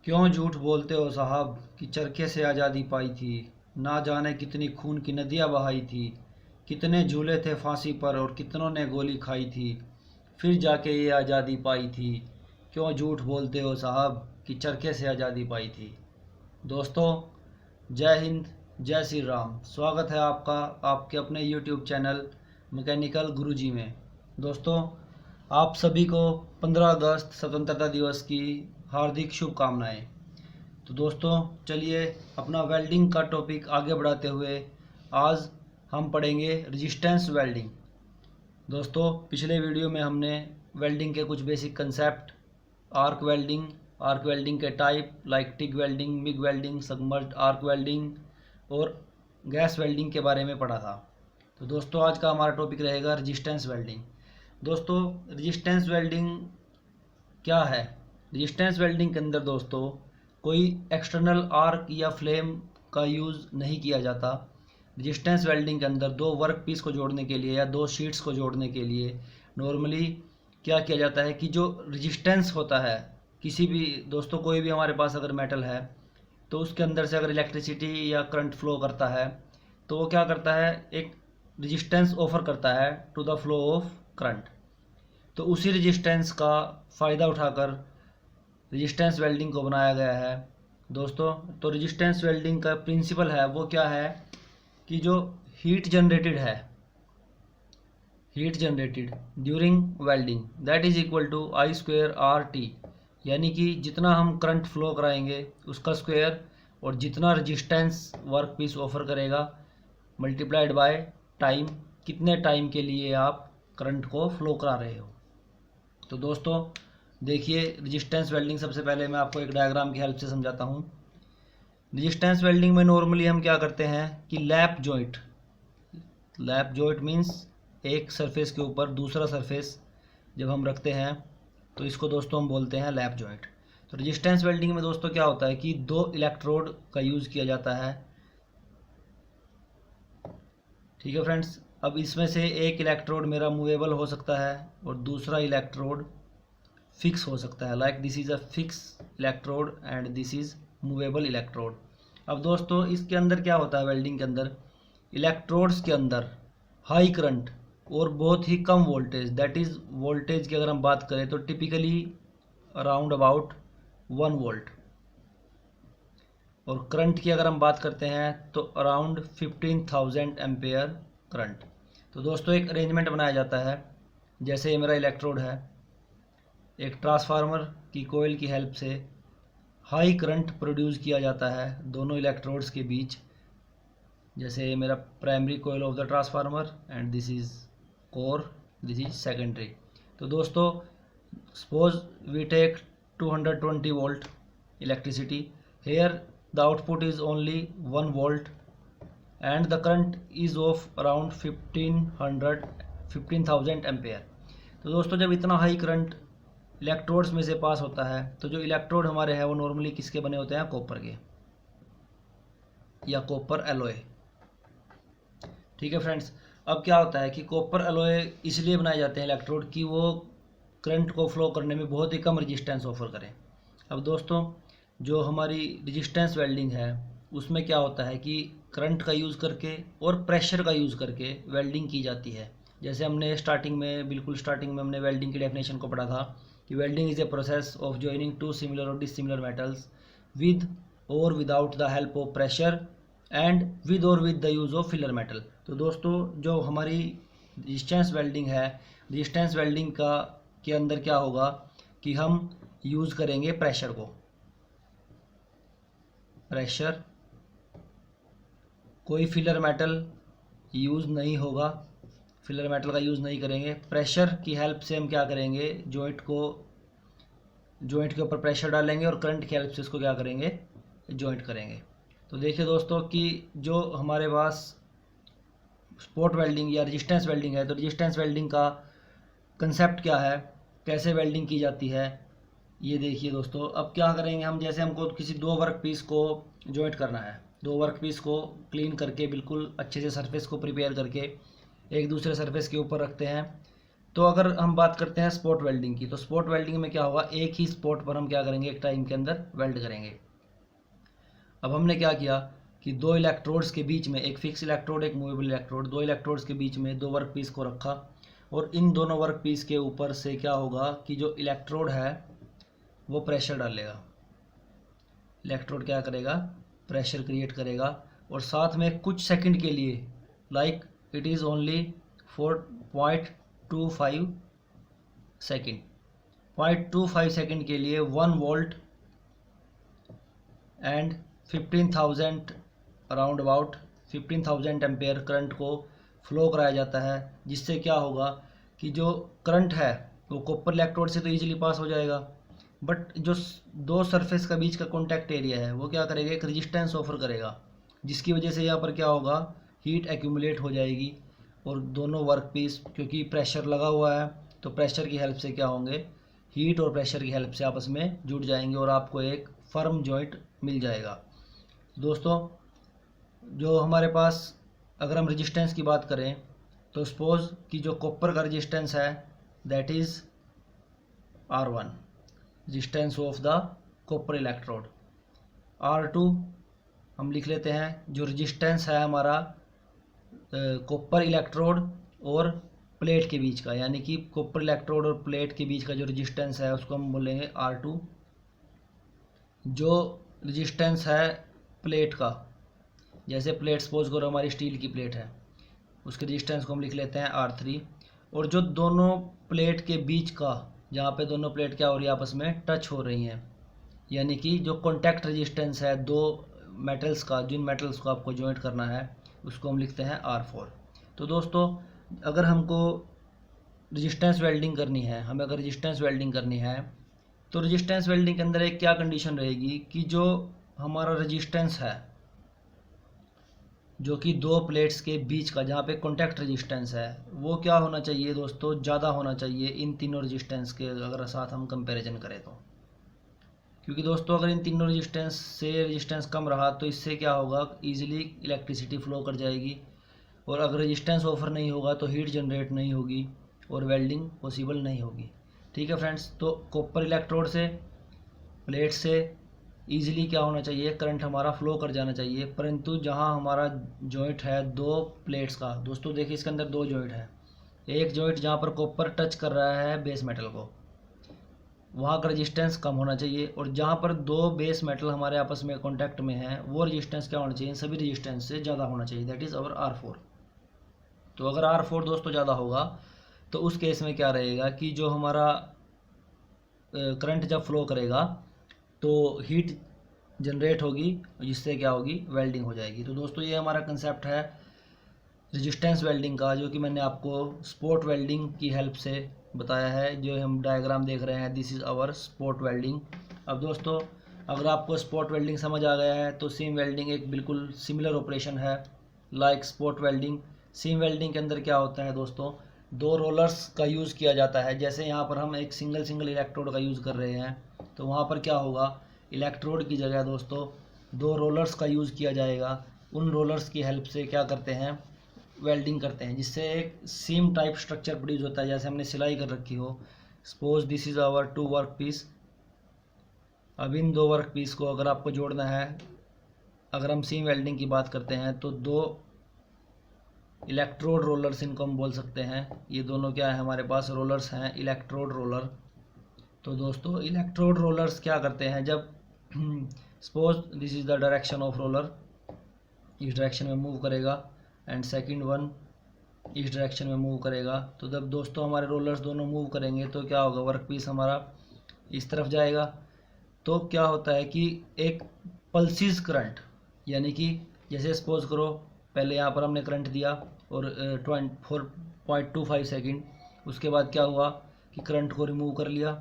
क्यों झूठ बोलते हो साहब कि चरखे से आज़ादी पाई थी। ना जाने कितनी खून की नदियाँ बहाई थी। कितने झूले थे फांसी पर और कितनों ने गोली खाई थी। फिर जाके ये आज़ादी पाई थी। क्यों झूठ बोलते हो साहब कि चरखे से आज़ादी पाई थी। दोस्तों, जय हिंद, जय श्री राम। स्वागत है आपका आपके अपने यूट्यूब चैनल मैकेनिकल गुरुजी में। दोस्तों, आप सभी को 15 अगस्त स्वतंत्रता दिवस की हार्दिक शुभकामनाएं। तो दोस्तों, चलिए अपना वेल्डिंग का टॉपिक आगे बढ़ाते हुए आज हम पढ़ेंगे रेजिस्टेंस वेल्डिंग। दोस्तों, पिछले वीडियो में हमने वेल्डिंग के कुछ बेसिक कंसेप्ट, आर्क वेल्डिंग के type like TIG welding, MiG welding, submerged arc welding और गैस वेल्डिंग के बारे में पढ़ा था। तो दोस्तों, आज का हमारा टॉपिक रहेगा रेजिस्टेंस वेल्डिंग। दोस्तों, रेजिस्टेंस वेल्डिंग क्या है? रेजिस्टेंस वेल्डिंग के अंदर दोस्तों कोई एक्सटर्नल आर्क या फ्लेम का यूज़ नहीं किया जाता। रेजिस्टेंस वेल्डिंग के अंदर दो वर्क पीस को जोड़ने के लिए या दो शीट्स को जोड़ने के लिए नॉर्मली क्या किया जाता है कि जो रेजिस्टेंस होता है किसी भी, दोस्तों कोई भी हमारे पास अगर मेटल है तो उसके अंदर से अगर इलेक्ट्रिसिटी या करंट फ्लो करता है तो वो क्या करता है, एक रेजिस्टेंस ऑफर करता है to the flow of current. तो उसी रेजिस्टेंस का फ़ायदा उठाकर रेजिस्टेंस वेल्डिंग को बनाया गया है। दोस्तों, तो रेजिस्टेंस वेल्डिंग का प्रिंसिपल है वो क्या है कि जो heat generated during welding that is equal to I²RT, यानी कि जितना हम करंट फ्लो कराएंगे उसका स्क्वायर और जितना रेजिस्टेंस वर्क पीस ऑफर करेगा मल्टीप्लाइड बाय टाइम, कितने टाइम के लिए आप करंट को फ्लो करा रहे हो। तो दोस्तों देखिए, रेजिस्टेंस वेल्डिंग सबसे पहले मैं आपको एक डायग्राम की हेल्प से समझाता हूँ। रेजिस्टेंस वेल्डिंग में नॉर्मली हम क्या करते हैं कि लैप जॉइंट मीन्स एक सरफेस के ऊपर दूसरा सरफेस जब हम रखते हैं तो इसको दोस्तों हम बोलते हैं लैप जॉइंट। तो रेजिस्टेंस वेल्डिंग में दोस्तों क्या होता है कि दो इलेक्ट्रोड का यूज़ किया जाता है। ठीक है फ्रेंड्स, अब इसमें से एक इलेक्ट्रोड मेरा मूवेबल हो सकता है और दूसरा इलेक्ट्रोड फिक्स हो सकता है। Like this is a fix electrode and this is movable electrode. अब दोस्तों इसके अंदर क्या होता है, वेल्डिंग के अंदर इलेक्ट्रोड्स के अंदर हाई करंट और बहुत ही कम वोल्टेज, दैट इज़ वोल्टेज की अगर हम बात करें तो टिपिकली अराउंड अबाउट 1 वोल्ट, और करंट की अगर हम बात करते हैं तो अराउंड 15,000 एम्पेयर करंट। तो दोस्तों एक अरेंजमेंट बनाया जाता है, जैसे ये मेरा इलेक्ट्रोड है, एक ट्रांसफार्मर की कोयल की हेल्प से हाई करंट प्रोड्यूस किया जाता है दोनों इलेक्ट्रोड्स के बीच। जैसे मेरा primary coil of the transformer and this is core, this is secondary. तो दोस्तों suppose we take 220 volt electricity, here the output is only 1 volt and the current is of around 15,000 ampere. तो दोस्तों जब इतना हाई करंट इलेक्ट्रोड्स में से पास होता है तो जो इलेक्ट्रोड हमारे हैं वो नॉर्मली किसके बने होते हैं, कॉपर के या कॉपर एलॉय। ठीक है फ्रेंड्स, अब क्या होता है कि कॉपर एलॉय इसलिए बनाए जाते हैं इलेक्ट्रोड कि वो करंट को फ्लो करने में बहुत ही कम रेजिस्टेंस ऑफर करें। अब दोस्तों जो हमारी रेजिस्टेंस वेल्डिंग है उसमें क्या होता है कि करंट का यूज़ करके और प्रेशर का यूज़ करके वेल्डिंग की जाती है। जैसे हमने बिल्कुल स्टार्टिंग में हमने वेल्डिंग की डेफिनेशन को पढ़ा था कि welding is a process of joining two similar और डिसिमिलर मेटल्स विद और without the help of pressure and with और with the use of filler metal. तो दोस्तों जो हमारी रेजिस्टेंस वेल्डिंग है, रेजिस्टेंस वेल्डिंग का के अंदर क्या होगा कि हम यूज़ करेंगे प्रेशर को, प्रेशर, कोई फिलर मेटल यूज़ नहीं होगा, फिलर मेटल का यूज़ नहीं करेंगे। प्रेशर की हेल्प से हम क्या करेंगे, जॉइंट के ऊपर प्रेशर डालेंगे और करंट की हेल्प से इसको क्या करेंगे, जॉइंट करेंगे। तो देखिए दोस्तों कि जो हमारे पास स्पॉट वेल्डिंग या रेजिस्टेंस वेल्डिंग है, तो रेजिस्टेंस वेल्डिंग का कंसेप्ट क्या है, कैसे वेल्डिंग की जाती है, ये देखिए दोस्तों। अब क्या करेंगे हम, जैसे हमको किसी दो वर्क पीस को जॉइंट करना है, दो वर्क पीस को क्लीन करके बिल्कुल अच्छे से सरफेस को प्रिपेयर करके एक दूसरे सरफेस के ऊपर रखते हैं। तो अगर हम बात करते हैं स्पॉट वेल्डिंग की, तो स्पॉट वेल्डिंग में क्या होगा, एक ही स्पॉट पर हम क्या करेंगे, एक टाइम के अंदर वेल्ड करेंगे। अब हमने क्या किया कि दो इलेक्ट्रोड्स के बीच में, एक फिक्स इलेक्ट्रोड एक मूवेबल इलेक्ट्रोड, दो इलेक्ट्रोड्स के बीच में दो वर्क पीस को रखा, और इन दोनों वर्क पीस के ऊपर से क्या होगा कि जो इलेक्ट्रोड है वो प्रेशर डालेगा। इलेक्ट्रोड क्या करेगा, प्रेशर क्रिएट करेगा, और साथ में कुछ सेकंड के लिए, like it is only 4.25 second, 0.25 second के लिए 1 volt and 15,000 around about 15,000 ampere current को फ्लो कराया जाता है, जिससे क्या होगा कि जो करंट है वो कॉपर इलेक्ट्रोड से तो ईजिली पास हो जाएगा, बट जो दो सरफेस का बीच का कॉन्टैक्ट एरिया है वो क्या करेगा, एक रेजिस्टेंस ऑफर करेगा, जिसकी वजह से यहाँ पर क्या होगा, हीट एक्यूमुलेट हो जाएगी, और दोनों वर्क पीस क्योंकि प्रेशर लगा हुआ है तो प्रेशर की हेल्प से क्या होंगे, हीट और प्रेशर की हेल्प से आपस में जुड़ जाएंगे और आपको एक फर्म जॉइंट मिल जाएगा। दोस्तों जो हमारे पास, अगर हम रेजिस्टेंस की बात करें तो सपोज कि जो कॉपर का रेजिस्टेंस है that is R1, resistance of the copper electrode. R2 हम लिख लेते हैं जो रेजिस्टेंस है हमारा कॉपर इलेक्ट्रोड और प्लेट के बीच का, यानी कि कॉपर इलेक्ट्रोड और प्लेट के बीच का जो रेजिस्टेंस है उसको हम बोलेंगे R2। जो रेजिस्टेंस है प्लेट का, जैसे प्लेट सपोज करो हमारी स्टील की प्लेट है, उसके रेजिस्टेंस को हम लिख लेते हैं R3। और जो दोनों प्लेट के बीच का, जहाँ पे दोनों प्लेट क्या हो रही है, आपस में टच हो रही हैं, यानी कि जो कॉन्टैक्ट रेजिस्टेंस है दो मेटल्स का, जिन मेटल्स को आपको जॉइंट करना है उसको हम लिखते हैं R4। तो दोस्तों अगर हमको रेजिस्टेंस वेल्डिंग करनी है, हमें अगर रेजिस्टेंस वेल्डिंग करनी है तो रेजिस्टेंस वेल्डिंग के अंदर एक क्या कंडीशन रहेगी कि जो हमारा रेजिस्टेंस है, जो कि दो प्लेट्स के बीच का जहाँ पे कॉन्टैक्ट रेजिस्टेंस है, वो क्या होना चाहिए दोस्तों, ज़्यादा होना चाहिए इन तीनों रेजिस्टेंस के अगर साथ हम कंपैरिजन करें तो। क्योंकि दोस्तों अगर इन तीनों रेजिस्टेंस से रेजिस्टेंस कम रहा तो इससे क्या होगा, ईजिली इलेक्ट्रिसिटी फ्लो कर जाएगी, और अगर रेजिस्टेंस ऑफर नहीं होगा तो हीट जनरेट नहीं होगी और वेल्डिंग पॉसिबल नहीं होगी। ठीक है फ्रेंड्स, तो कॉपर इलेक्ट्रोड से, प्लेट से ईजिली क्या होना चाहिए, करंट हमारा फ्लो कर जाना चाहिए, परंतु जहाँ हमारा जॉइंट है दो प्लेट्स का, दोस्तों देखिए इसके अंदर दो जॉइंट है, एक जॉइंट जहाँ पर कॉपर टच कर रहा है बेस मेटल को, वहाँ का रेजिस्टेंस कम होना चाहिए, और जहाँ पर दो बेस मेटल हमारे आपस में कॉन्टैक्ट में है वो रेजिस्टेंस क्या होना चाहिए, सभी रेजिस्टेंस से ज़्यादा होना चाहिए, दैट इज़ अवर R4। तो अगर R4 दोस्तों ज़्यादा होगा तो उस केस में क्या रहेगा कि जो हमारा करंट जब फ्लो करेगा तो हीट जनरेट होगी, जिससे क्या होगी, वेल्डिंग हो जाएगी। तो दोस्तों ये हमारा कंसेप्ट है रेजिस्टेंस वेल्डिंग का, जो कि मैंने आपको स्पॉट वेल्डिंग की हेल्प से बताया है। जो हम डायग्राम देख रहे हैं this is our spot welding. अब दोस्तों अगर आपको स्पॉट वेल्डिंग समझ आ गया है तो सीम वेल्डिंग एक बिल्कुल सिमिलर ऑपरेशन है like spot welding. Seam welding के अंदर क्या होता है दोस्तों, दो रोलर्स का यूज़ किया जाता है। जैसे यहाँ पर हम एक सिंगल इलेक्ट्रोड का यूज़ कर रहे हैं तो वहाँ पर क्या होगा, इलेक्ट्रोड की जगह दोस्तों दो रोलर्स का यूज़ किया जाएगा। उन रोलर्स की हेल्प से क्या करते हैं, वेल्डिंग करते हैं, जिससे एक सीम टाइप स्ट्रक्चर प्रोड्यूस होता है, जैसे हमने सिलाई कर रखी हो। Suppose this is our two work piece. अब इन दो वर्क पीस को अगर आपको जोड़ना है, अगर हम सीम वेल्डिंग की बात करते हैं तो दो इलेक्ट्रोड रोलर्स इनको हम बोल सकते हैं। ये दोनों क्या है, हमारे पास रोलर्स हैं, इलेक्ट्रोड रोलर। तो दोस्तों इलेक्ट्रोड रोलर्स क्या करते हैं, जब suppose this is the direction of roller, इस डायरेक्शन में मूव करेगा, एंड सेकंड वन इस डायरेक्शन में मूव करेगा। तो जब दोस्तों हमारे रोलर्स दोनों मूव करेंगे तो क्या होगा, वर्क पीस हमारा इस तरफ जाएगा। तो क्या होता है कि एक पल्सिस करंट, यानी कि जैसे सपोज करो पहले यहाँ पर हमने करंट दिया और 4.25 सेकेंड, उसके बाद क्या हुआ कि करंट को रिमूव कर लिया।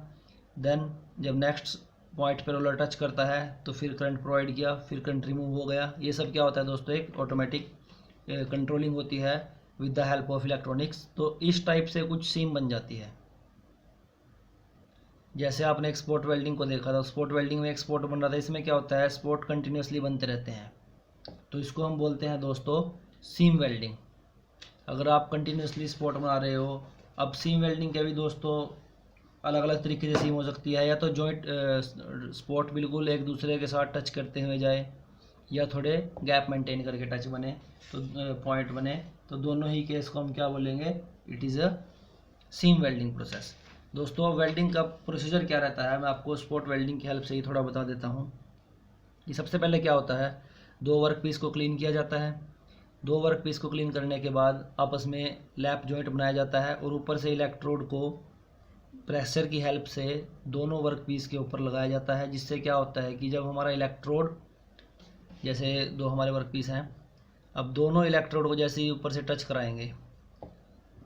देन जब नेक्स्ट पॉइंट पर रोलर टच करता है तो फिर करंट प्रोवाइड किया, फिर करंट रिमूव हो गया। ये सब क्या होता है दोस्तों, एक ऑटोमेटिक कंट्रोलिंग होती है with the help of electronics. तो इस टाइप से कुछ सीम बन जाती है। जैसे आपने एक स्पॉट वेल्डिंग को देखा था, स्पॉट वेल्डिंग में एक स्पॉट बन रहा था, इसमें क्या होता है, स्पॉट कंटिन्यूसली बनते रहते हैं, तो इसको हम बोलते हैं दोस्तों सीम वेल्डिंग। अगर आप कंटिन्यूसली स्पॉट बना रहे हो अब सीम वेल्डिंग के भी दोस्तों अलग अलग तरीके से सीम हो सकती है, या तो जॉइंट स्पॉट बिल्कुल एक दूसरे के साथ टच करते हुए जाए, या थोड़े गैप मेंटेन करके टच बने, तो पॉइंट बने, तो दोनों ही केस को हम क्या बोलेंगे, it is a seam welding process. दोस्तों वेल्डिंग का प्रोसीजर क्या रहता है, मैं आपको स्पॉट वेल्डिंग की हेल्प से ही थोड़ा बता देता हूँ। ये सबसे पहले क्या होता है, दो वर्क पीस को क्लीन किया जाता है। दो वर्क पीस को क्लीन करने के बाद आपस में लैप जॉइंट बनाया जाता है, और ऊपर से इलेक्ट्रोड को प्रेशर की हेल्प से दोनों वर्क पीस के ऊपर लगाया जाता है, जिससे क्या होता है कि जब हमारा इलेक्ट्रोड, जैसे दो हमारे वर्क पीस हैं, अब दोनों इलेक्ट्रोड को जैसे ही ऊपर से टच कराएंगे,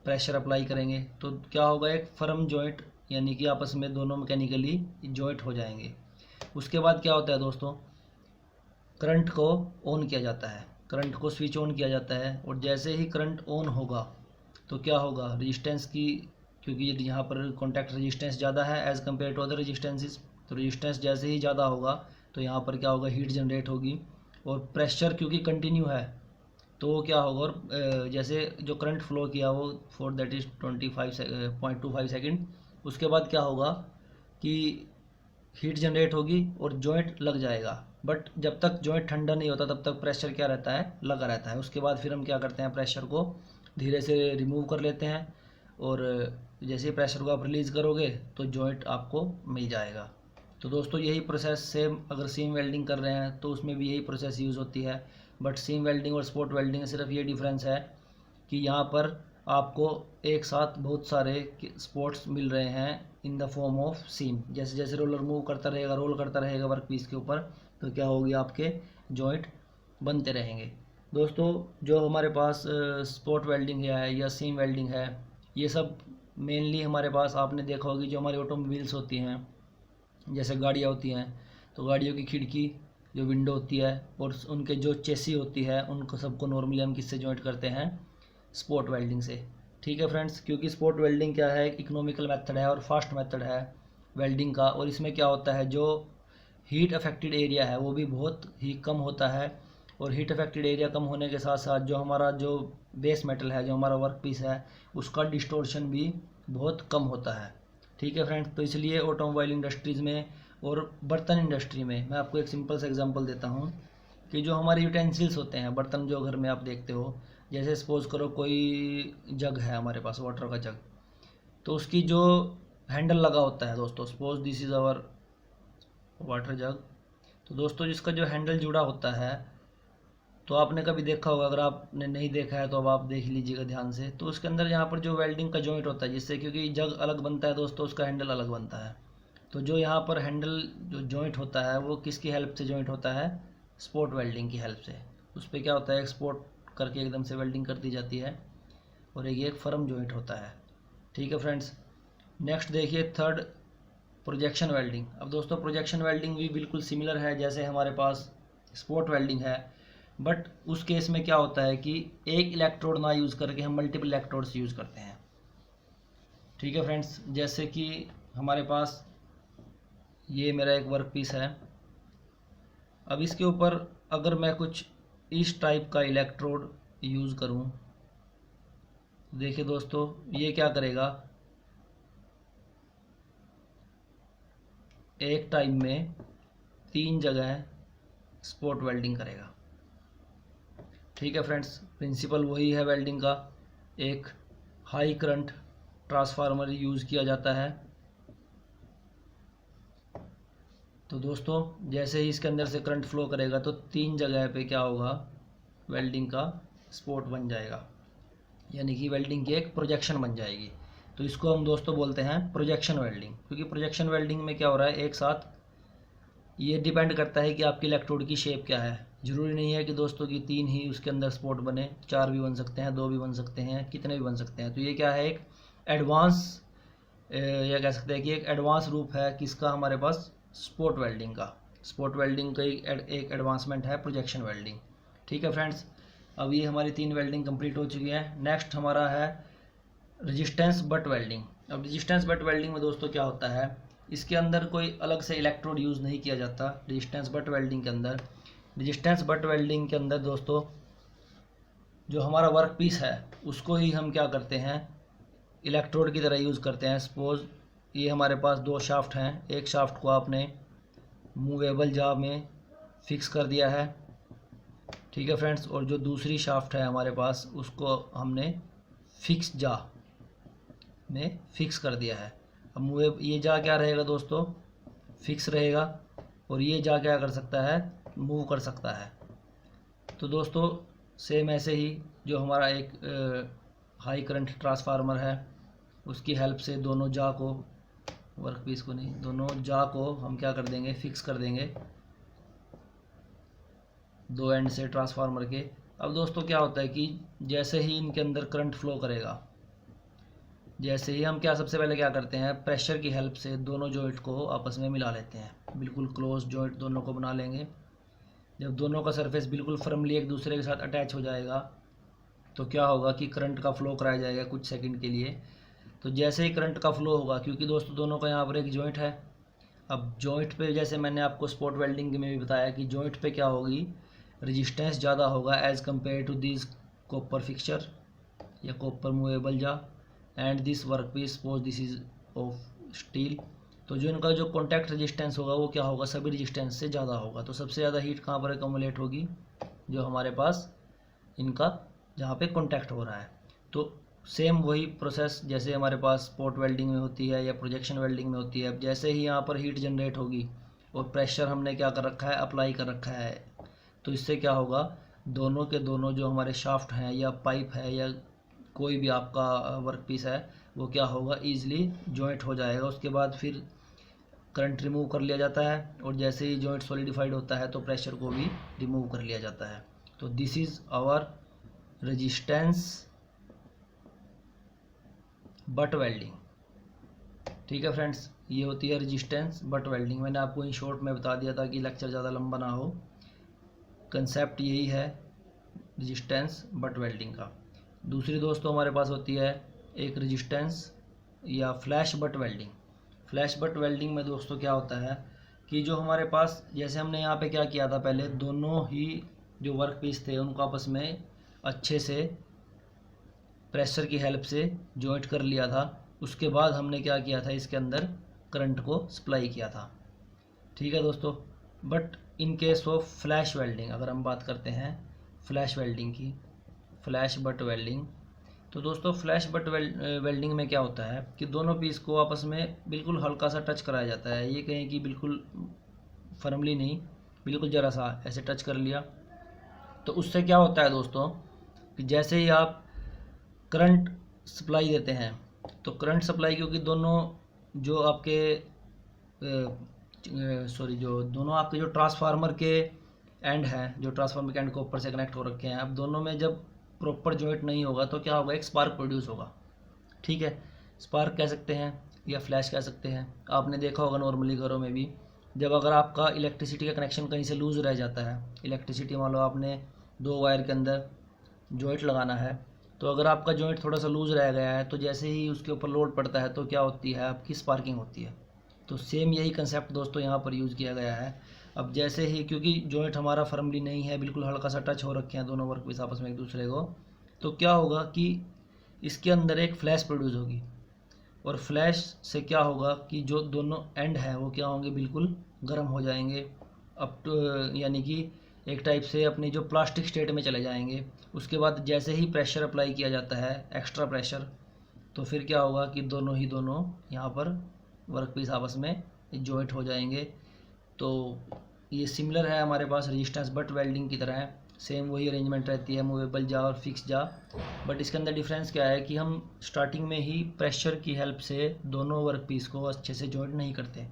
प्रेशर अप्लाई करेंगे, तो क्या होगा, एक फर्म जॉइंट, यानी कि आपस में दोनों मैकेनिकली जॉइंट हो जाएंगे। उसके बाद क्या होता है दोस्तों, करंट को ऑन किया जाता है, करंट को स्विच ऑन किया जाता है, और जैसे ही करंट ऑन होगा तो क्या होगा, रेजिस्टेंस की, क्योंकि यहाँ पर कॉन्टैक्ट रेजिस्टेंस ज़्यादा है as compare to other resistances, तो रेजिस्टेंस जैसे ही ज़्यादा होगा तो यहाँ पर क्या होगा, हीट जनरेट होगी, और प्रेशर क्योंकि कंटिन्यू है तो क्या होगा, और जैसे जो करंट फ्लो किया वो फॉर दैट इज़ 25.25 सेकेंड, उसके बाद क्या होगा कि हीट जनरेट होगी और जॉइंट लग जाएगा। बट जब तक जॉइंट ठंडा नहीं होता तब तक प्रेशर क्या रहता है, लगा रहता है। उसके बाद फिर हम क्या करते हैं, प्रेशर को धीरे से रिमूव कर लेते हैं, और जैसे ही प्रेशर को आप रिलीज़ करोगे तो जॉइंट आपको मिल जाएगा। तो दोस्तों यही प्रोसेस सेम अगर सीम वेल्डिंग कर रहे हैं तो उसमें भी यही प्रोसेस यूज़ होती है। बट सीम वेल्डिंग और स्पॉट वेल्डिंग में सिर्फ ये डिफरेंस है कि यहाँ पर आपको एक साथ बहुत सारे स्पॉट्स मिल रहे हैं इन द फॉर्म ऑफ सीम। जैसे जैसे रोलर मूव करता रहेगा, रोल करता रहेगा वर्क पीस के ऊपर, तो क्या होगी, आपके जॉइंट बनते रहेंगे। दोस्तों जो हमारे पास स्पॉट वेल्डिंग है या सीम वेल्डिंग है, ये सब मेनली हमारे पास आपने देखा होगी जो हमारी ऑटोमोबाइल्स होती हैं, जैसे गाड़ियाँ होती हैं, तो गाड़ियों की खिड़की जो विंडो होती है और उनके जो चेसी होती है, उनको सबको नॉर्मली हम किससे जॉइंट करते हैं, स्पॉट वेल्डिंग से। ठीक है फ्रेंड्स, क्योंकि स्पॉट वेल्डिंग क्या है, इकोनॉमिकल मेथड है और फास्ट मेथड है वेल्डिंग का, और इसमें क्या होता है, जो हीट अफेक्टेड एरिया है वो भी बहुत ही कम होता है, और हीट अफेक्टेड एरिया कम होने के साथ साथ जो हमारा जो बेस मेटल है, जो हमारा वर्क पीस है, उसका डिस्टोर्शन भी बहुत कम होता है। ठीक है फ्रेंड्स, तो इसलिए ऑटोमोबाइल इंडस्ट्रीज़ में और बर्तन इंडस्ट्री में मैं आपको एक सिंपल सा एग्जांपल देता हूँ कि जो हमारे यूटेंसिल्स होते हैं, बर्तन जो घर में आप देखते हो, जैसे सपोज़ करो कोई जग है हमारे पास, वाटर का जग, तो उसकी जो हैंडल लगा होता है दोस्तों, suppose this is our water jug, तो दोस्तों जिसका जो हैंडल जुड़ा होता है, तो आपने कभी देखा होगा, अगर आपने नहीं देखा है तो अब आप देख लीजिएगा ध्यान से, तो उसके अंदर यहाँ पर जो वेल्डिंग का जॉइंट होता है, जिससे क्योंकि जग अलग बनता है दोस्तों, उसका हैंडल अलग बनता है, तो जो यहाँ पर हैंडल जो जॉइंट होता है वो किसकी हेल्प से जॉइंट होता है, स्पॉट वेल्डिंग की हेल्प से। उस पर क्या होता है, एक्सपोर्ट करके एकदम से वेल्डिंग कर दी जाती है, और एक फर्म जॉइंट होता है। ठीक है फ्रेंड्स, नेक्स्ट देखिए थर्ड, प्रोजेक्शन वेल्डिंग। अब दोस्तों प्रोजेक्शन वेल्डिंग भी बिल्कुल सिमिलर है जैसे हमारे पास स्पॉट वेल्डिंग है, बट उस केस में क्या होता है कि एक इलेक्ट्रोड ना यूज़ करके हम मल्टीपल इलेक्ट्रोड्स यूज़ करते हैं। ठीक है फ्रेंड्स, जैसे कि हमारे पास ये मेरा एक वर्क पीस है, अब इसके ऊपर अगर मैं कुछ इस टाइप का इलेक्ट्रोड यूज़ करूं, देखिए दोस्तों ये क्या करेगा, एक टाइम में 3 जगह स्पॉट वेल्डिंग करेगा। ठीक है फ्रेंड्स, प्रिंसिपल वही है वेल्डिंग का, एक हाई करंट ट्रांसफार्मर यूज़ किया जाता है। तो दोस्तों जैसे ही इसके अंदर से करंट फ्लो करेगा तो 3 जगह पे क्या होगा, वेल्डिंग का स्पॉट बन जाएगा, यानी कि वेल्डिंग की एक प्रोजेक्शन बन जाएगी। तो इसको हम दोस्तों बोलते हैं प्रोजेक्शन वेल्डिंग, क्योंकि प्रोजेक्शन वेल्डिंग में क्या हो रहा है, एक साथ ये डिपेंड करता है कि आपकी इलेक्ट्रोड की शेप क्या है। ज़रूरी नहीं है कि दोस्तों की 3 ही उसके अंदर स्पॉट बने, 4 भी बन सकते हैं, 2 भी बन सकते हैं, कितने भी बन सकते हैं। तो ये क्या है, एक एडवांस या कह सकते हैं कि एक एडवांस रूप है किसका, हमारे पास स्पॉट वेल्डिंग का। स्पॉट वेल्डिंग का एक एडवांसमेंट है प्रोजेक्शन वेल्डिंग। ठीक है फ्रेंड्स, अब ये हमारी 3 वेल्डिंग कंप्लीट हो चुकी है। नेक्स्ट हमारा है रेजिस्टेंस बट वेल्डिंग। अब रेजिस्टेंस बट वेल्डिंग में दोस्तों क्या होता है, इसके अंदर कोई अलग से इलेक्ट्रोड यूज़ नहीं किया जाता। रेजिस्टेंस बट वेल्डिंग के अंदर, रेजिस्टेंस बट वेल्डिंग के अंदर दोस्तों जो हमारा वर्क पीस है उसको ही हम क्या करते हैं, इलेक्ट्रोड की तरह यूज़ करते हैं। सपोज़ ये हमारे पास दो शाफ्ट हैं, एक शाफ्ट को आपने मूवेबल जा में फिक्स कर दिया है, ठीक है फ्रेंड्स, और जो दूसरी शाफ्ट है हमारे पास उसको हमने फिक्स जा में फिक्स कर दिया है। अब मूव ये जा क्या रहेगा दोस्तों, फिक्स रहेगा, और ये जा क्या कर सकता है, मूव कर सकता है। तो दोस्तों सेम ऐसे ही जो हमारा एक हाई करंट ट्रांसफार्मर है उसकी हेल्प से दोनों जा को, वर्कपीस को नहीं, दोनों जा को हम क्या कर देंगे, फिक्स कर देंगे दो एंड से ट्रांसफार्मर के। अब दोस्तों क्या होता है कि जैसे ही इनके अंदर करंट फ्लो करेगा, जैसे ही हम क्या सबसे पहले क्या करते हैं, प्रेशर की हेल्प से दोनों जॉइंट को आपस में मिला लेते हैं, बिल्कुल क्लोज जॉइंट दोनों को बना लेंगे। जब दोनों का सरफेस बिल्कुल फर्मली एक दूसरे के साथ अटैच हो जाएगा तो क्या होगा कि करंट का फ्लो कराया जाएगा कुछ सेकंड के लिए। तो जैसे ही करंट का फ्लो होगा, क्योंकि दोस्तों दोनों का यहाँ पर एक जॉइंट है, अब जॉइंट पे जैसे मैंने आपको स्पॉट वेल्डिंग में भी बताया कि जॉइंट पे क्या होगी, रेजिस्टेंस ज़्यादा होगा as compare to this copper fixture या copper movable jaw and this work piece, suppose this is of steel. तो जो इनका जो कॉन्टैक्ट रेजिस्टेंस होगा वो क्या होगा, सभी रेजिस्टेंस से ज़्यादा होगा। तो सबसे ज़्यादा हीट कहाँ पर एकमुलेट होगी, जो हमारे पास इनका जहाँ पे कॉन्टैक्ट हो रहा है। तो सेम वही प्रोसेस जैसे हमारे पास स्पॉट वेल्डिंग में होती है या प्रोजेक्शन वेल्डिंग में होती है। अब जैसे ही यहाँ पर हीट जनरेट होगी और प्रेशर हमने क्या कर रखा है, अप्लाई कर रखा है, तो इससे क्या होगा, दोनों के दोनों जो हमारे शाफ्ट हैं या पाइप है या कोई भी आपका वर्क पीस है वो क्या होगा, ईजिली जॉइंट हो जाएगा। उसके बाद फिर करंट रिमूव कर लिया जाता है, और जैसे ही जॉइंट सॉलिडिफाइड होता है तो प्रेशर को भी रिमूव कर लिया जाता है। तो this is our resistance butt welding, ठीक है फ्रेंड्स, ये होती है रेजिस्टेंस बट वेल्डिंग। मैंने आपको इन शॉर्ट में बता दिया था कि लेक्चर ज़्यादा लंबा ना हो, कंसेप्ट यही है रेजिस्टेंस बट वेल्डिंग का। दूसरी दोस्तों हमारे पास होती है एक रेजिस्टेंस या flash butt welding. Flash butt welding में दोस्तों क्या होता है कि जो हमारे पास, जैसे हमने यहाँ पे क्या किया था, पहले दोनों ही जो वर्क पीस थे उनको आपस में अच्छे से प्रेशर की हेल्प से जॉइंट कर लिया था। उसके बाद हमने क्या किया था, इसके अंदर करंट को सप्लाई किया था, ठीक है दोस्तों। But in case of flash welding, अगर हम बात करते हैं फ्लैश वेल्डिंग की, फ्लैश बट वेल्डिंग, तो दोस्तों फ्लैश बट वेल्डिंग में क्या होता है कि दोनों पीस को आपस में बिल्कुल हल्का सा टच कराया जाता है। ये कहें कि बिल्कुल फर्मली नहीं, बिल्कुल ज़रा सा ऐसे टच कर लिया। तो उससे क्या होता है दोस्तों कि जैसे ही आप करंट सप्लाई देते हैं, तो करंट सप्लाई, क्योंकि दोनों जो आपके जो दोनों आपके जो ट्रांसफार्मर के एंड हैं, जो ट्रांसफार्मर के एंड को ऊपर से कनेक्ट हो रखे हैं, अब दोनों में जब प्रॉपर जॉइंट नहीं होगा तो क्या होगा, एक स्पार्क प्रोड्यूस होगा, ठीक है। स्पार्क कह सकते हैं या फ्लैश कह सकते हैं। आपने देखा होगा नॉर्मली घरों में भी, जब अगर आपका इलेक्ट्रिसिटी का कनेक्शन कहीं से लूज़ रह जाता है, इलेक्ट्रिसिटी मान लो आपने दो वायर के अंदर जॉइंट लगाना है, तो अगर आपका जॉइंट थोड़ा सा लूज़ रह गया है तो जैसे ही उसके ऊपर लोड पड़ता है तो क्या होती है, आपकी स्पार्किंग होती है। तो सेम यही कंसेप्ट दोस्तों यहाँ पर यूज़ किया गया है। अब जैसे ही, क्योंकि जॉइंट हमारा फर्मली नहीं है, बिल्कुल हल्का सा टच हो रखे हैं दोनों वर्क पीस आपस में एक दूसरे को, तो क्या होगा कि इसके अंदर एक फ्लैश प्रोड्यूस होगी, और फ्लैश से क्या होगा कि जो दोनों एंड हैं वो क्या होंगे, बिल्कुल गर्म हो जाएंगे, अप टू, यानी कि एक टाइप से अपनी जो प्लास्टिक स्टेट में चले जाएंगे। उसके बाद जैसे ही प्रेशर अप्लाई किया जाता है, एक्स्ट्रा प्रेशर, तो फिर क्या होगा कि दोनों यहाँ पर वर्क पीस आपस में जॉइंट हो जाएंगे। तो ये सिमिलर है हमारे पास रेजिस्टेंस बट वेल्डिंग की तरह है, सेम वही अरेंजमेंट रहती है, मूवेबल जा और फिक्स जा। बट इसके अंदर डिफरेंस क्या है कि हम स्टार्टिंग में ही प्रेशर की हेल्प से दोनों वर्क पीस को अच्छे से जॉइंट नहीं करते।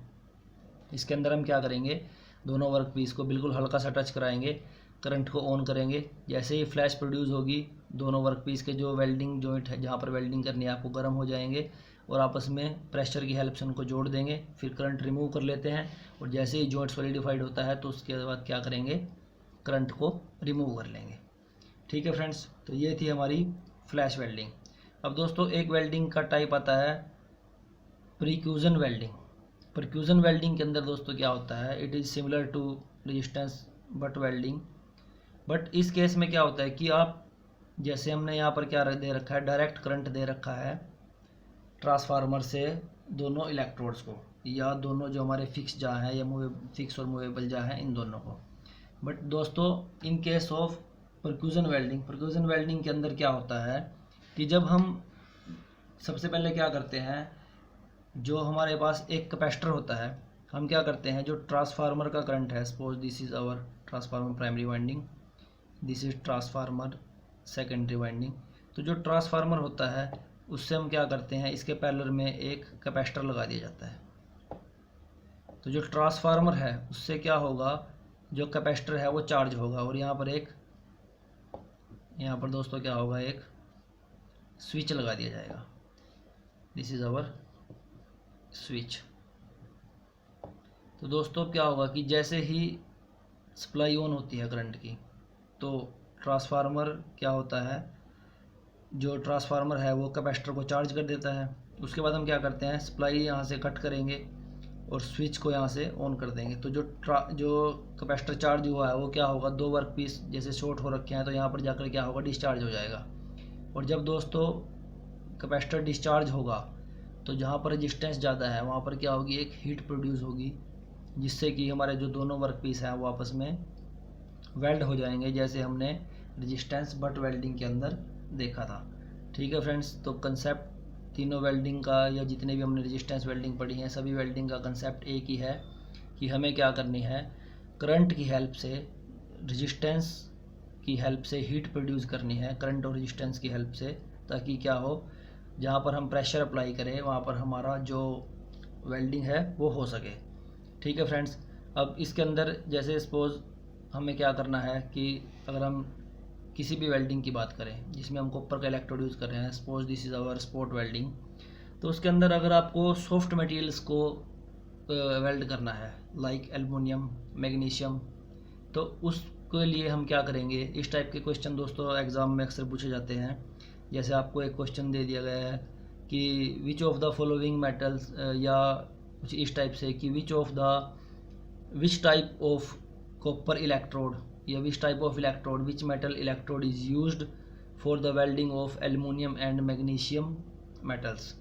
इसके अंदर हम क्या करेंगे, दोनों वर्क पीस को बिल्कुल हल्का सा टच कराएंगे, करंट को ऑन करेंगे, जैसे ही फ्लैश प्रोड्यूस होगी दोनों वर्क पीस के जो वेल्डिंग जॉइंट है, जहाँ पर वेल्डिंग करनी है आपको, गर्म हो जाएंगे, और आपस में प्रेशर की हेल्प से उनको जोड़ देंगे। फिर करंट रिमूव कर लेते हैं, और जैसे ही जॉइंट सॉलिडिफाइड होता है तो उसके बाद क्या करेंगे, करंट को रिमूव कर लेंगे, ठीक है फ्रेंड्स। तो ये थी हमारी फ्लैश वेल्डिंग। अब दोस्तों एक वेल्डिंग का टाइप आता है प्रीक्यूजन वेल्डिंग। प्रीक्यूजन वेल्डिंग के अंदर दोस्तों क्या होता है, it is similar to resistance butt welding, but इस केस में क्या होता है कि आप, जैसे हमने यहाँ पर क्या दे रखा है, डायरेक्ट करंट दे रखा है, ट्रांसफार्मर से दोनों इलेक्ट्रोड्स को, या दोनों जो हमारे फिक्स जा हैं या फिक्स और मूवेबल जा हैं, इन दोनों को। बट दोस्तों in case of percussion welding के अंदर क्या होता है कि जब हम सबसे पहले क्या करते हैं, जो हमारे पास एक कैपेसिटर होता है, हम क्या करते हैं, जो ट्रांसफार्मर का करंट है, suppose this is our transformer primary winding, this is transformer secondary winding. तो जो ट्रांसफार्मर होता है उससे हम क्या करते हैं, इसके पैरेलल में एक कैपेसिटर लगा दिया जाता है। तो जो ट्रांसफार्मर है उससे क्या होगा, जो कैपेसिटर है वो चार्ज होगा, और यहाँ पर दोस्तों क्या होगा, एक स्विच लगा दिया जाएगा। This is our switch. तो दोस्तों क्या होगा कि जैसे ही सप्लाई ऑन होती है करंट की, तो ट्रांसफार्मर क्या होता है, जो ट्रांसफार्मर है वो कैपेसिटर को चार्ज कर देता है। उसके बाद हम क्या करते हैं, सप्लाई यहाँ से कट करेंगे और स्विच को यहाँ से ऑन कर देंगे। तो जो कैपेसिटर चार्ज हुआ है वो क्या होगा, दो वर्क पीस जैसे शॉर्ट हो रखे हैं, तो यहाँ पर जाकर क्या होगा, डिस्चार्ज हो जाएगा। और जब दोस्तों कैपेसिटर डिस्चार्ज होगा तो जहाँ पर रेजिस्टेंस ज़्यादा है वहाँ पर क्या होगी, एक हीट प्रोड्यूस होगी, जिससे कि हमारे जो दोनों वर्क पीस हैं वो आपस में वेल्ड हो जाएंगे, जैसे हमने रेजिस्टेंस बट वेल्डिंग के अंदर देखा था। ठीक है फ्रेंड्स, तो कंसेप्ट तीनों वेल्डिंग का, या जितने भी हमने रेजिस्टेंस वेल्डिंग पढ़ी हैं, सभी वेल्डिंग का कंसेप्ट एक ही है कि हमें क्या करनी है, करंट की हेल्प से, रेजिस्टेंस की हेल्प से हीट प्रोड्यूस करनी है, करंट और रेजिस्टेंस की हेल्प से, ताकि क्या हो, जहाँ पर हम प्रेशर अप्लाई करें वहाँ पर हमारा जो वेल्डिंग है वो हो सके। ठीक है फ्रेंड्स, अब इसके अंदर जैसे सपोज हमें क्या करना है कि अगर हम किसी भी वेल्डिंग की बात करें जिसमें हम कॉपर का इलेक्ट्रोड यूज़ कर रहे हैं, suppose this is our spot welding, तो उसके अंदर अगर आपको सॉफ्ट मटेरियल्स को वेल्ड करना है, लाइक एल्युमिनियम, मैग्नीशियम, तो उसके लिए हम क्या करेंगे, इस टाइप के क्वेश्चन दोस्तों एग्ज़ाम में अक्सर पूछे जाते हैं। जैसे आपको एक क्वेश्चन दे दिया गया है कि which of the following metals, या कुछ इस टाइप से कि which type of copper electrode, या which type of electrode, which metal electrode is used for the welding of aluminium and magnesium metals.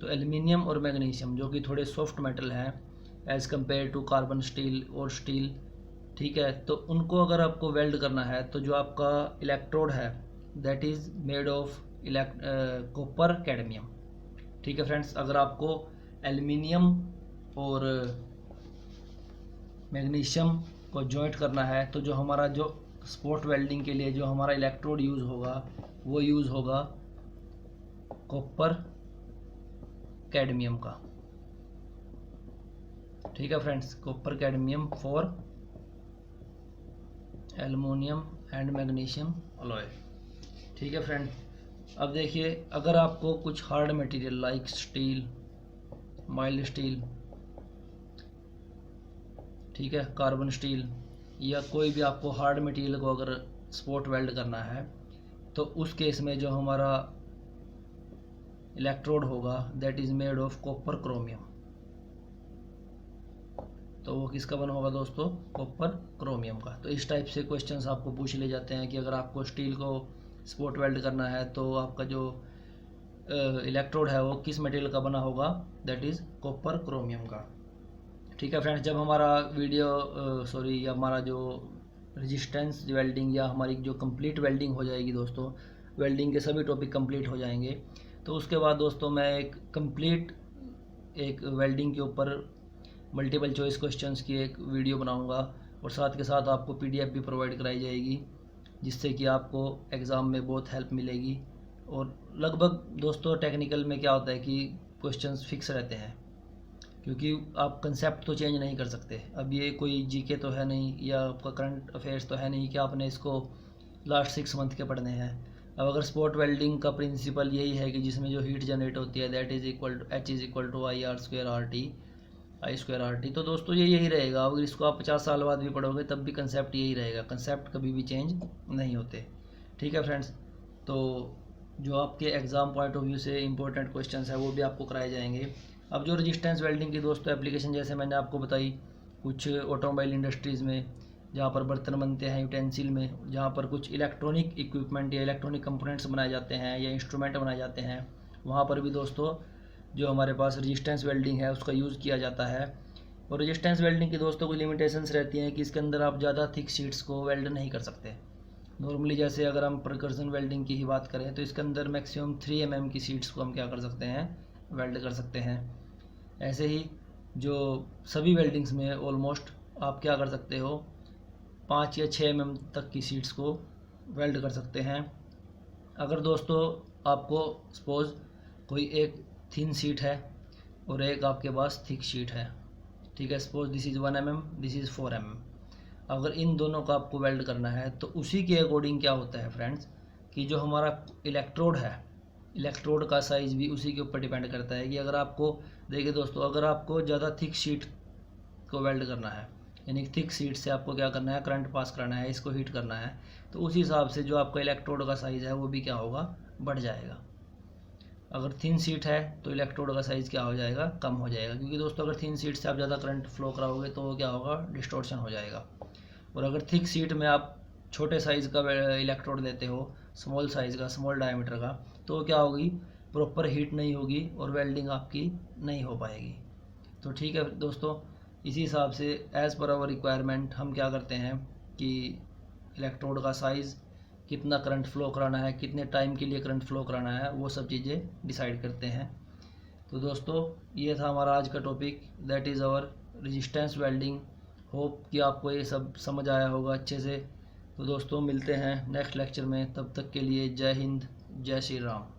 तो एल्युमिनियम और मैग्नीशियम जो कि थोड़े सॉफ्ट मेटल हैं as compare to carbon steel और steel, ठीक है, तो उनको अगर आपको वेल्ड करना है तो जो आपका इलेक्ट्रोड है that is made of copper cadmium. ठीक है फ्रेंड्स, अगर आपको एल्युमिनियम और मैग्नीशियम को जॉइंट करना है तो जो हमारा जो स्पॉट वेल्डिंग के लिए जो हमारा इलेक्ट्रोड यूज़ होगा वो यूज़ होगा कॉपर कैडमियम का। ठीक है friends, copper cadmium for aluminium and magnesium alloy. ठीक है फ्रेंड, अब देखिए अगर आपको कुछ hard material like steel, mild steel, ठीक है, कार्बन स्टील, या कोई भी आपको हार्ड मटेरियल को अगर स्पॉट वेल्ड करना है तो उस केस में जो हमारा इलेक्ट्रोड होगा that is made of copper chromium. तो वो किसका बना होगा दोस्तों, कॉपर क्रोमियम का। तो इस टाइप से क्वेश्चंस आपको पूछ ले जाते हैं कि अगर आपको स्टील को स्पॉट वेल्ड करना है तो आपका जो इलेक्ट्रोड है वो किस मटेरियल का बना होगा, दैट इज़ कॉपर क्रोमियम का। ठीक है फ्रेंड्स, जब हमारा या हमारा जो रेजिस्टेंस वेल्डिंग या हमारी जो कंप्लीट वेल्डिंग हो जाएगी दोस्तों, वेल्डिंग के सभी टॉपिक कंप्लीट हो जाएंगे, तो उसके बाद दोस्तों मैं एक वेल्डिंग के ऊपर मल्टीपल चॉइस क्वेश्चंस की एक वीडियो बनाऊंगा, और साथ के साथ आपको PDF भी प्रोवाइड कराई जाएगी, जिससे कि आपको एग्ज़ाम में बहुत हेल्प मिलेगी। और लगभग दोस्तों टेक्निकल में क्या होता है कि क्वेश्चंस फिक्स रहते हैं, क्योंकि आप कंसेप्ट तो चेंज नहीं कर सकते। अब ये कोई GK तो है नहीं या आपका करंट अफेयर्स तो है नहीं कि आपने इसको लास्ट 6 मंथ के पढ़ने हैं। अब अगर स्पॉट वेल्डिंग का प्रिंसिपल यही है कि जिसमें जो हीट जनरेट होती है that is equal to H is equal to I² RT, तो दोस्तों ये यही रहेगा। अगर इसको आप 50 साल बाद भी पढ़ोगे तब भी कंसेप्ट यही रहेगा, कंसेप्ट कभी भी चेंज नहीं होते। ठीक है फ्रेंड्स, तो जो आपके एग्ज़ाम पॉइंट ऑफ व्यू से इंपॉर्टेंट क्वेश्चंस है वो भी आपको कराए जाएंगे। अब जो रेजिस्टेंस वेल्डिंग की दोस्तों एप्लीकेशन जैसे मैंने आपको बताई, कुछ ऑटोमोबाइल इंडस्ट्रीज़ में जहाँ पर बर्तन बनते हैं, यूटेंसिल में जहाँ पर कुछ इलेक्ट्रॉनिक इक्विपमेंट या इलेक्ट्रॉनिक कंपोनेंट्स बनाए जाते हैं या इंस्ट्रूमेंट बनाए जाते हैं, वहाँ पर भी दोस्तों जो हमारे पास रेजिस्टेंस वेल्डिंग है उसका यूज़ किया जाता है। और रेजिस्टेंस वेल्डिंग की दोस्तों कोई लिमिटेशंस रहती हैं कि इसके अंदर आप ज़्यादा थिक शीट्स को वेल्ड नहीं कर सकते। नॉर्मली जैसे अगर हम परकर्सन वेल्डिंग की ही बात करें तो इसके अंदर मैक्सिमम 3 mm की शीट्स को हम क्या कर सकते हैं, वेल्ड कर सकते हैं। ऐसे ही जो सभी वेल्डिंग्स में ऑलमोस्ट आप क्या कर सकते हो, 5 या 6 mm तक की शीट्स को वेल्ड कर सकते हैं। अगर दोस्तों आपको सपोज़ कोई एक थिन शीट है और एक आपके पास थिक शीट है, ठीक है, suppose this is 1 mm, this is 4 mm। अगर इन दोनों को आपको वेल्ड करना है तो उसी के अकॉर्डिंग क्या होता है फ्रेंड्स कि जो हमारा इलेक्ट्रोड है, इलेक्ट्रोड का साइज़ भी उसी के ऊपर डिपेंड करता है। कि अगर आपको देखिए दोस्तों, अगर आपको ज़्यादा थिक शीट को वेल्ड करना है, यानी थिक शीट से आपको क्या करना है, करंट पास करना है, इसको हीट करना है, तो उस हिसाब से जो आपका इलेक्ट्रोड का साइज़ है वो भी क्या होगा, बढ़ जाएगा। अगर थिन शीट है तो इलेक्ट्रोड का साइज़ क्या हो जाएगा, कम हो जाएगा। क्योंकि दोस्तों अगर थिन शीट से आप ज़्यादा करंट फ्लो कराओगे तो वो क्या होगा, डिस्टॉर्शन हो जाएगा। और अगर थिक शीट में आप छोटे साइज़ का इलेक्ट्रोड देते हो, स्मॉल साइज़ का, स्मॉल डायमीटर का, तो क्या होगी, प्रॉपर हीट नहीं होगी और वेल्डिंग आपकी नहीं हो पाएगी। तो ठीक है दोस्तों, इसी हिसाब से एज़ पर आवर रिक्वायरमेंट हम क्या करते हैं कि इलेक्ट्रोड का साइज़, कितना करंट फ्लो कराना है, कितने टाइम के लिए करंट फ्लो कराना है, वो सब चीज़ें डिसाइड करते हैं। तो दोस्तों ये था हमारा आज का topic, that is our resistance welding. Hope कि आपको ये सब समझ आया होगा अच्छे से। तो दोस्तों मिलते हैं नेक्स्ट लेक्चर में, तब तक के लिए जय हिंद, जय श्री राम।